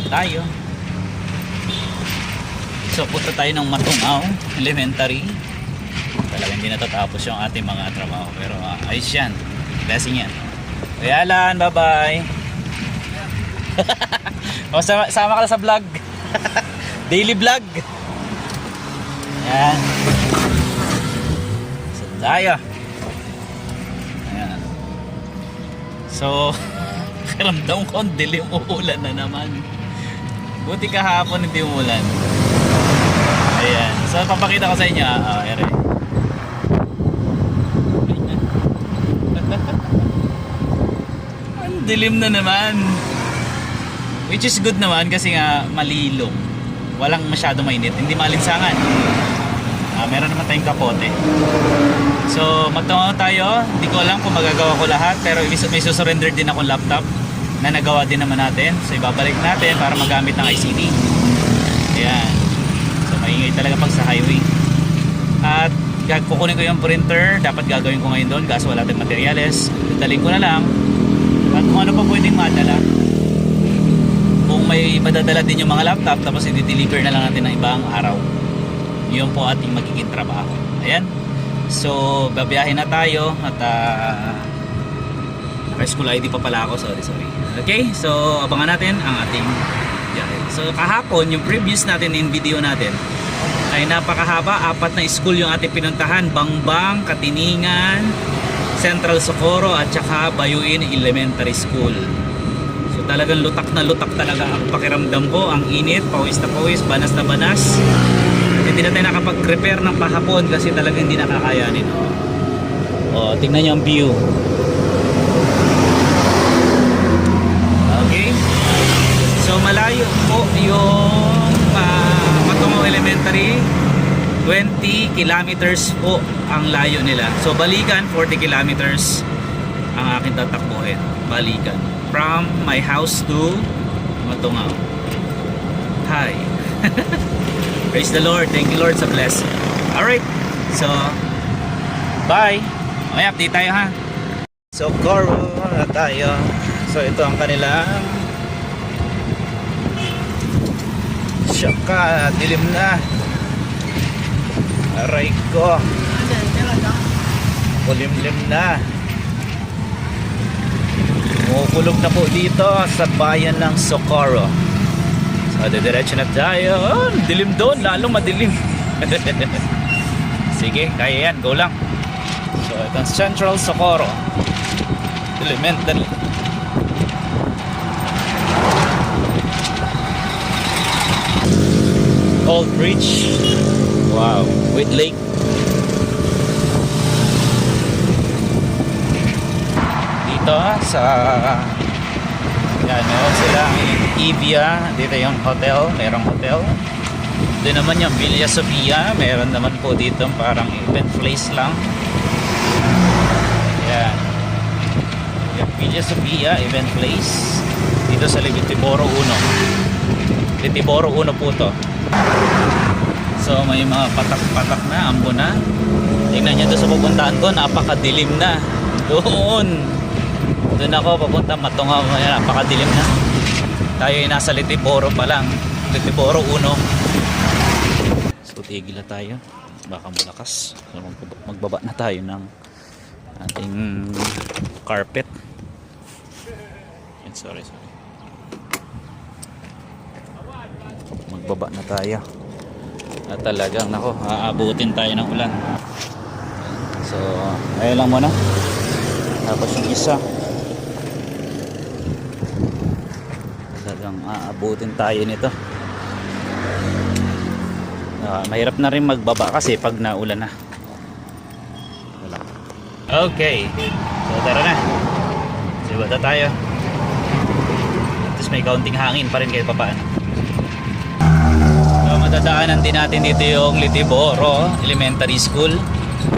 tayo. So punta tayo ng Matungaw Elementary. Talagang hindi natatapos yung ating mga trabaho, pero ayos yan, blessing yan. Kuya Alan, bye bye. O, sama ka na sa vlog. Daily vlog. Yan. So tayo. Ayan. So ramdam ko ang dilim, uulan na naman. Buti kahapon hindi umulan. Ayan. So papakita ko sa inyo. Ere. Ang dilim na naman. Which is good naman kasi nga malilong. Walang masyado mainit. Hindi malinsangan. Meron naman tayong kapote. So magtungo tayo. Hindi ko alam kung magagawa ko lahat, pero may susurrender din akong laptop na nagawa din naman natin. So ibabalik natin para magamit ng ICT. Ayan. So maingay talaga pag sa highway. At kukunin ko yung printer. Dapat gagawin ko ngayon doon kaso wala tayong materyales. Dadaling ko na lang. At kung ano pa pwedeng madala. Kung may madadala din yung mga laptop, tapos i-deliver na lang natin ng ibang araw. Yun po ating magiging trabaho. Ayan. So babiyahin na tayo. At high school ID pa pala ako. Sorry. Okay, so abangan natin ang ating biyahe. So kahapon, yung previous natin in video natin ay napakahaba. 4 na school yung ating pinuntahan. Bangbang, Katiningan, Central Socorro at saka Bayuin Elementary School. So talagang lutak na lutak talaga ang pakiramdam ko. Ang init, pawis na pawis, banas na banas. Hindi na tayo nakapag-prepare ng pahapon kasi talagang hindi nakakayanin. Tingnan nyo ang view. So malayo po yung Matungaw Elementary. 20 kilometers po ang layo nila. So balikan 40 kilometers ang aking tatakbuhin. Balikan from my house to Matungaw. Hi. Praise the Lord. Thank you Lord sa blessing. Alright. So bye. Okay, update tayo ha. So Socorro na tayo. So ito ang kanilang Saka, dilim na. Aray ko. Kulimlim na. Kumukulog na po dito sa bayan ng Socorro. So, didiretso na tayo. Dilim doon, lalong madilim. Sige, kaya yan, go lang. So, itong Central Socorro Elementary. Old Bridge. Wow, with lake. Dito sa yan, meron silang Evia. Dito yung hotel, merong hotel. Doon naman yung Villa Sofia. Meron naman po dito parang event place lang. Yan, yung Villa Sofia event place. Dito sa Litiboro 1. Litiboro 1 po to. So may mga patak-patak na, ambo na. Tingnan nyo doon sa pupuntahan ko, napakadilim na. Doon ako papunta Matungaw, napakadilim na. Tayo ay nasa Litiboro pa lang. Litiboro 1. So tigil na tayo, baka malakas. So magbaba na tayo ng ating carpet. Sorry. Magbaba na tayo. At talagang nako, aabutin tayo ng ulan. So ayun lang muna. Tapos yung isa, talagang aabutin tayo nito. Mahirap na rin magbaba kasi pag naulan na. Okay, so tara na. Sibata tayo. Tapos may kaunting hangin pa rin kahit papaano. So madadaanan din natin dito yung Litiboro Elementary School.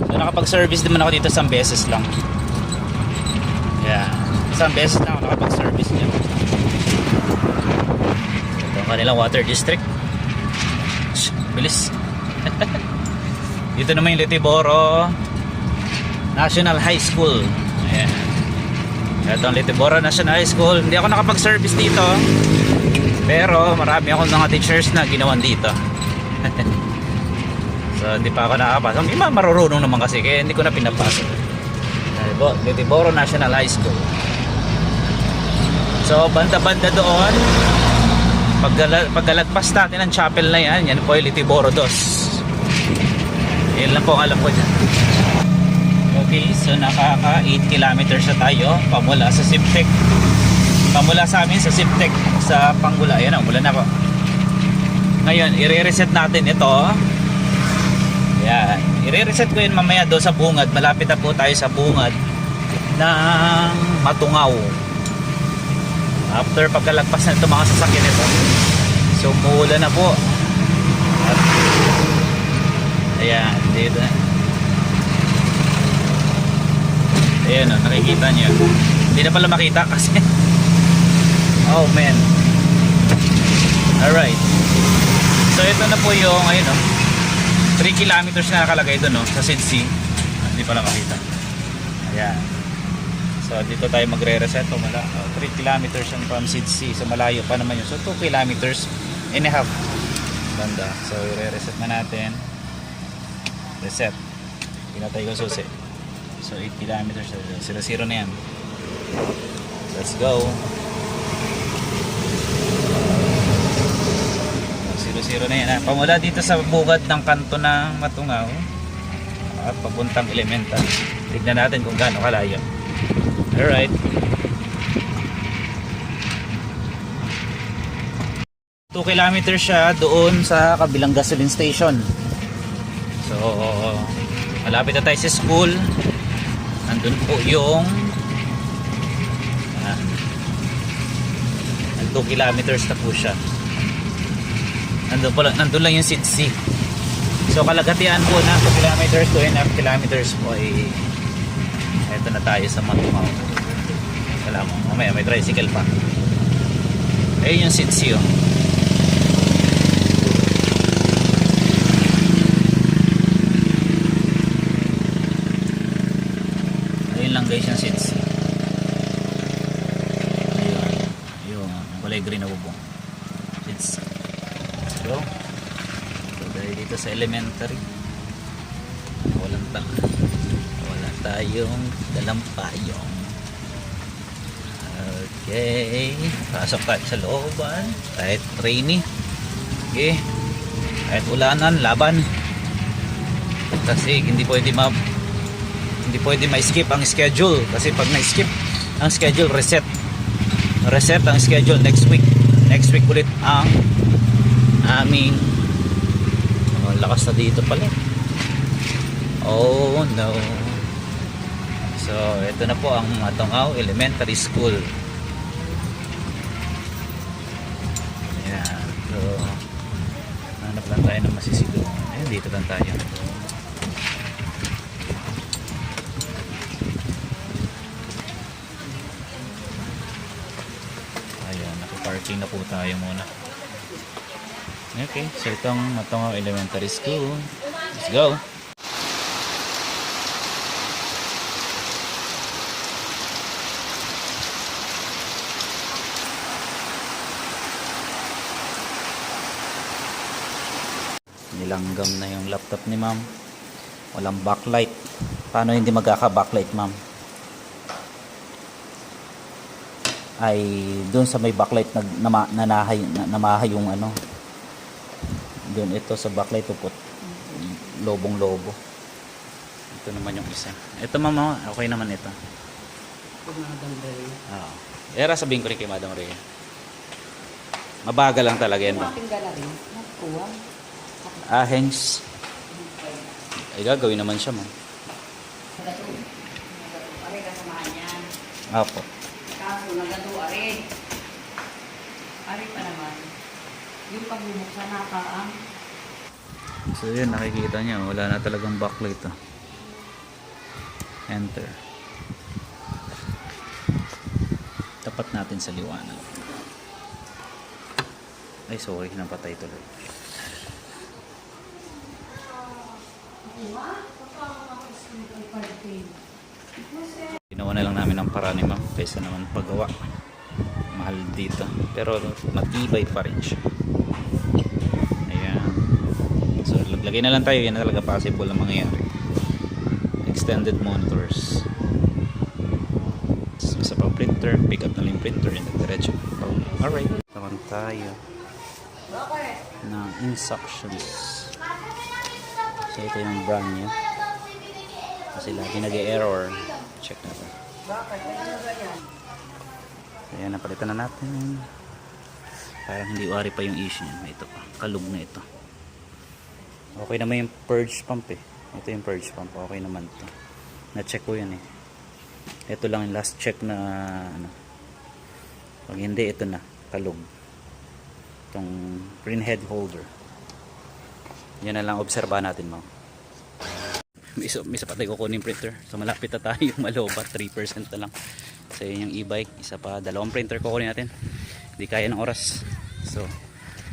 So nakapag-service naman ako dito isang beses lang. Yeah, isang beses lang ako nakapag-service dyan. Ito ang kanilang water district. Bilis. Dito naman yung Litiboro National High School. Ayan. Ito ang Litiboro National High School. Hindi ako nakapag-service dito, Pero marami akong mga teachers na ginawan dito. So hindi pa ako nakapasok. Hindi marurunong naman kasi kaya hindi ko na pinapasok. Litiboro National High School. So banda-banda doon, paggalagpas natin ng chapel na yan po yung Litiboro 2. Yan lang po ang alam ko dyan. Okay, so nakaka 8 kilometers na tayo pamula sa Siptec. Pamula sa amin sa Siptec sa Panggula. Ayan o, mula na po. Ngayon, i-reset natin ito. Ayan, i-reset ko yun mamaya doon sa bungad. Malapit na po tayo sa bungad ng Matungaw. After pagkalagpas na ito mga sasakyan ito, so mula na po. At, ayan, dito na. Ayan o, nakikita nyo. Hindi na pala makita kasi oh man. Alright. So ito na po yung ayun o, 3 kilometers na nakalagay doon o, sa Sidsi. Hindi pala makita. Ayan. So dito tayo magre-reset o 3 kilometers yung from Sidsi. So malayo pa naman yun. So 2 kilometers and a half banda. So i-reset na natin. Reset. Pinatay ko susi. So 8 kilometers. 0-0 na yan. Let's go. 0-0 na yan. Pamula dito sa bugad ng kanto ng Matungaw at papuntang Elemental. Tignan natin kung gaano kalayo. Alright. 2 kilometers siya doon sa kabilang gasoline station. So malapit na tayo sa school. Nandun po yung 2 kilometers na po siya. Nandun lang yung Sidsi. So kalagatian po na 2 kilometers, 2.5 kilometers po ay eto na tayo sa Matungaw. Wala mo, mamaya may tricycle pa. Ayun yung Sidsi oh. Ayun lang guys yung Sidsi. Ayun, kulay green na bubong. Sidsi. So dahil dito sa elementary wala tayong dalampayong. Okay, pasok tayo sa looban kahit rainy. Okay, kahit ulanan, laban kasi hindi pwede ma-skip ang schedule kasi pag na-skip ang schedule, reset ang schedule next week ulit ang aming lakas na dito pala. Oh no. So ito na po ang Matungaw Elementary School. Ayan. So hanap lang tayo ng masisilungan. Ayun, dito lang tayo. Ayan, nakaparking na po tayo muna. Okay, so itong Matungaw Elementary School. Let's go! Nilanggam na yung laptop ni ma'am. Walang backlight. Paano hindi magkaka-backlight ma'am? Ay doon sa may backlight namahay yung ano. Doon ito sa backlight puput. Lobong-lobo. Ito naman yung isa. Ito mama, okay naman ito. Madam Rhea. Oo. Era sabihin ko rin kay Madam Rhea. Mabagal lang talaga yan. Ating gallery. Nakuha. Ahens. Ay gagawin naman siya ma'am. Are kasamahan yan. Apo. Kaso nagado are. Are pa naman. Yung pagbubuksan nakaang. So yun, nakikita niyo wala na talagang backlight oh. Enter. Tapat natin sa liwanag. Ay sorry, napatay tuloy. Ginawa na lang namin ang paraan ni ma'am kaysa naman paggawa. mahal dito, pero matibay pa rin siya. Ayan, so lagay na lang tayo, yan na talaga possible ang mangyayari. Extended monitors, isa pa printer, pick up na lang yung printer and diretso. Alright, naman tayo ng instructions. So ito yung brand new kasi lagi nag-error. Check natin. So yan, napalitan na natin. Parang hindi wari pa yung issue niya. Ito pa, kalug na ito. Okay naman yung purge pump eh. Ito yung purge pump, okay naman to. Na-check ko yun eh. Ito lang yung last check na ano. Pag hindi, ito na, kalug. Itong green head holder. Yan na lang, obserbahan natin mo. May isa pa tayo kukunin printer. So malapit na tayo malobat, 3% na lang. So yun yung e-bike, isa pa, dalawang printer kukunin natin. Hindi kaya ng oras. So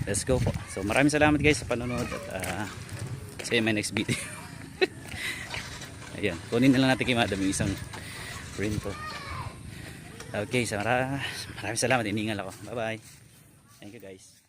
let's go po. So maraming salamat guys sa panonood at see you in my next video. Ayan, kunin na lang natin kay madam yung isang printer. Okay, so maraming salamat, iningal ako. Bye bye. Thank you guys.